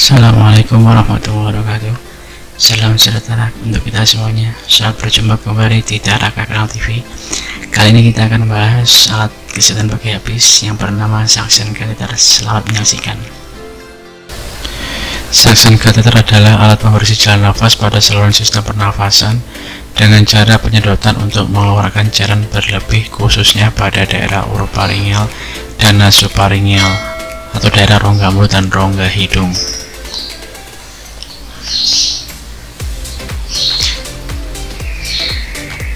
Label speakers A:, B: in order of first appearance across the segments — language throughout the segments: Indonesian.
A: Assalamualaikum warahmatullahi wabarakatuh. Salam sejahtera untuk kita semuanya. Selamat berjumpa kembali di Taraka Kanal TV. Kali ini kita akan membahas alat kesehatan bagi habis yang bernama suction catheter. Selamat menyaksikan. Suction catheter adalah alat pembersih jalan nafas pada saluran sistem pernafasan dengan cara penyedotan untuk mengeluarkan cairan berlebih, khususnya pada daerah orofaringeal dan nasofaringeal atau daerah rongga mulut dan rongga hidung.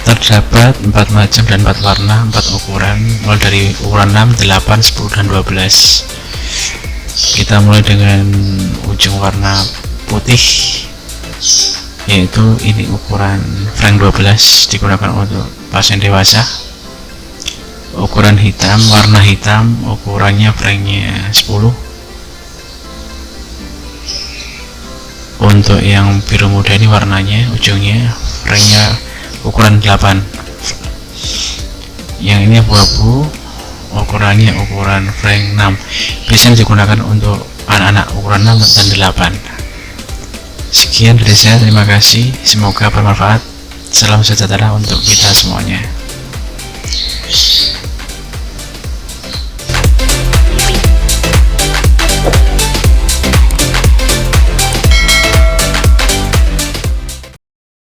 A: Terdapat 4 macam dan 4 warna, 4 ukuran, mulai dari ukuran 6, 8, 10, dan 12. Kita mulai dengan ujung warna putih, yaitu ini ukuran Frank 12, digunakan untuk pasien dewasa. Ukuran hitam, warna hitam, ukurannya Franknya 10. Untuk yang biru muda ini warnanya ujungnya Franknya ukuran 8. Yang ini abu-abu, ukurannya ukuran Frank 6. Biasanya digunakan untuk anak-anak ukuran 6 dan 8. Sekian dari saya, terima kasih, semoga bermanfaat. Salam sejahtera untuk kita semuanya.